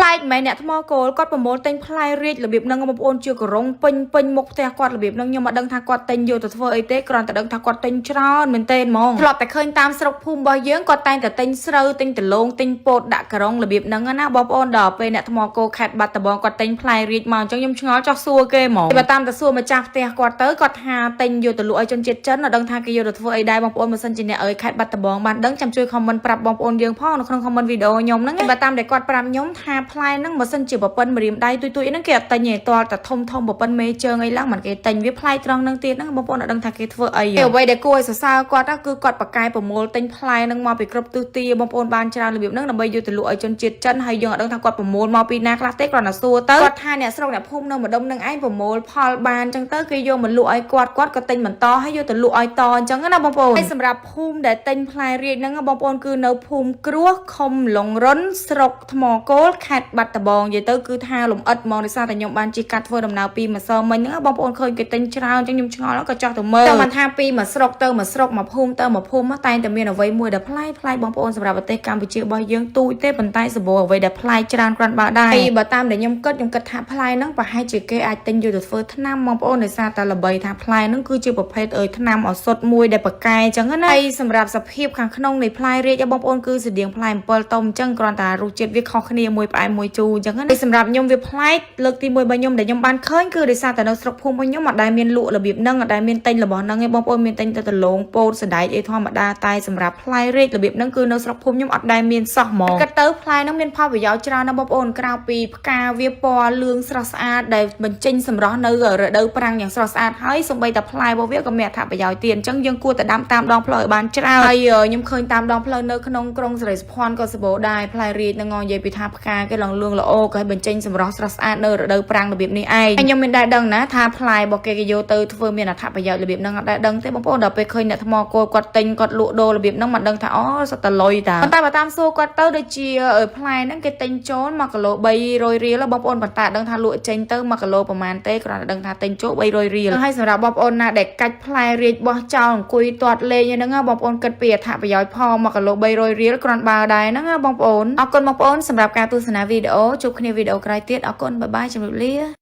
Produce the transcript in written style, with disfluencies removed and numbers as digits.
ប្លែកមែនអ្នកថ្មគោលគាត់ប្រមូលទិញផ្លែរាជរបៀបនឹងបងប្អូនជាករងពេញមុខផ្ទះគាត់របៀបនឹងខ្ញុំមកដឹងថាគាត់ទិញយកទៅធ្វើអីទេគ្រាន់តែដឹងថាគាត់ទិញច្រើនមែនទេហ្មងធ្លាប់តែឃើញតាមស្រុកភូមិរបស់យើងគាត់តែងតែទិញស្រូវទិញដលងទិញពោតដាក់ករងរបៀបហ្នឹងណាបងប្អូនដល់ពេលអ្នកថ្មគោខេត្តបាត់ដំបងគាត់ទិញផ្លែរាជមកអញ្ចឹងខ្ញុំឆ្ងល់ចោះសួរគេហ្មងបើតាមតែសួរម្ចាស់ផ្ទះគាត់ទៅគាត់ថាទិញយកទៅលក់ឲ្យជនជាតិចិនដល់ដឹងថាគេយកទៅធ្វើអីដែរបងប្អូនបើសិនជាអ្នកអើយខេត្តបាត់ដំបងបានដឹងចាំជួយខមមិនប្រាប់បងប្អូនយើងផងនៅក្នុងខមមិនវីដេអូខ្ញុំហ្នឹងបើតាមតែគាត់ប្រាប់ខ្ញុំថាផ្លែហ្នឹងបើសិនជាប្រពន្ធម្រាមដៃទួយហ្នឹងគេអត់ទិញទេតលតែធំប្រពន្ធមេជើងអីឡើងមិនគេទិញវាផ្លែត្រង់ហ្នឹងទៀតហ្នឹងបងប្អូនអត់ដឹងថាគេធ្វើអីអ្វីដែលគួរឲ្យសរសើរគាត់គឺគាត់បកកែប្រមូលទិញផ្លែហ្នឹងមកពីគ្រប់ទិសទីបងប្អូនបានច្រើនរបៀបហ្នឹងដើម្បីយកទៅលក់ឲ្យជនជាតិចិនហើយយើងអត់ដឹងថាគាត់ប្រមូលមកពីណាខ្លះទេគ្រាន់តែសួរទៅគាត់ថាអ្នកស្រុកអ្នកភូមិនៅម្ដុំនឹងឯងប្រមូលផលបានអញ្ចឹងទៅគេយកមកលក់ឲ្យគាត់ក៏ទិញបន្តហើយយកទៅលក់ឲ្យតអញ្ចឹងណាបងប្អូនហើយសម្រាប់ភូមិដែលទិញផ្លែរាជហ្នឹងបងប្អូនគឺនៅភូមិគ្រោះខុំឡុងរុនស្រុកថ្មគោលខេត្តបាត់ដំបងនិយាយទៅគឺថាលំអិតហ្មងដោយសារតែខ្ញុំបានជិះកាត់ធ្វើដំណើរពីម្សិលមិញហ្នឹងបងប្អូនឃើញគេទិញច្រើនអញ្ចឹងខ្ញុំឆ្ងល់ក៏ចោះទៅមើលតែមិនថាពីមួយស្រុកទៅមួយស្រុកមួយភូមិទៅមួយភូមិតែងតែមានអ្វីមួយដែលប្លែកបងប្អូនសម្រាប់ប្រទេសកម្ពុជារបស់យើងទូចទេប៉ុន្តែសម្បូរអ្វីដែលប្លែកច្រើនគ្រាន់បើដែរហើយបើតាមដែលខ្ញុំគិតថាផ្លែហ្នឹងប្រហែលជាគេអាចទិញយកទៅធ្វើថ្នាំបងប្អូនដោយសារតែល្បីថាផ្លែហ្នឹងគឺជាប្រភេទថ្នាំឱសថមួយដែលបកកែអញ្ចឹងណាហើយសម្រាប់សភាពខាងក្នុងនៃផ្លែរាជបងប្អូនគឺស្តៀងផ្លែអំពិលតុំអញ្ចឹងគ្រាន់តែរសជាតិវាខុសគ្នាមួយផ្អែមមួយជូរអញ្ចឹងណាហើយសម្រាប់ខ្ញុំវាប្លែកលើកទី1របស់ខ្ញុំដែលខ្ញុំបានឃើញគឺដោយសារតែនៅស្រុកភូមិរបស់ខ្ញុំអត់ដែលមានលក់របៀបហ្នឹងអត់ដែលមានទិញរបស់ហ្នឹងឯងបងប្អូនមានទិញតែដលងពោតសណ្ដែកអីធម្មតាតែសម្រាប់ផ្លែរាជរបៀបហ្នឹងគឺនៅស្រុកភូមិខ្ញុំអត់ដែលមានសោះហ្មងគិតទៅផ្លែហ្នឹងមានផលប្រយោជន៍ច្រើនណាស់បងប្អូនក្រៅពីផ្កាវាពណ៌លឿងស្រស់ស្អាតដែលបញ្ចេញសម្រស់នៅរដូវប្រាំងយ៉ាងស្រស់ស្អាតហើយសូម្បីតែផ្លែរបស់វាក៏មានអត្ថប្រយោជន៍ទៀតអញ្ចឹងយើងគួរតែដាំតាមដងផ្លូវឲ្យបានច្រើនហើយខ្ញុំឃើញតាមដងផ្លូវនៅក្នុងក្រុងសិរីសភ័ណ្ឌក៏សម្បូរដែរផ្លែរាជហ្នឹងនិយាយពីថាផ្កាគេឡើងលឿងល្អក៏បញ្ចេញសម្រស់ស្រស់ស្អាតនៅរដូវប្រាំងរបៀបនេះឯងហើយខ្ញុំមិនដែលដឹងណាថាផ្លែរបស់គេយកទៅធ្វើមានអត្ថប្រយោជន៍របៀបហ្នឹងអត់ដែលដឹងទេបងប្អូនដល់ពេលឃើញអ្នកថ្មគោលគាត់ទិញគាត់លក់ដូររបៀបហ្នឹងមិនដឹងថាអូសត្វតលុយតាប៉ុន្តែបើតាមសួរគាត់ទៅដូចជាផ្លែហ្នឹងគេទិញចូល1គីឡូ300រៀលបងប្អូនប៉ុន្តែដឹងថាលក់ចេញទៅ1គីឡូប្រហែលទេគ្រាន់តែដឹងថាទិញចូល300រៀលហើយសម្រាប់បងប្អូនណាដែលកាច់ផ្លែរាជបោះចោលអង្គុយទាត់លេងហ្នឹងបងប្អូនគិតពីអត្ថប្រយោជន៍ផង1គីឡូ300រៀលគ្រាន់បើដែរហ្នឹងបងប្អូនអរគុណបងប្អូនសម្រាប់ការទស្សនាវីដេអូជួបគ្នាវីដេអូក្រោយទៀតអរគុណបាយបាយជម្រាបលា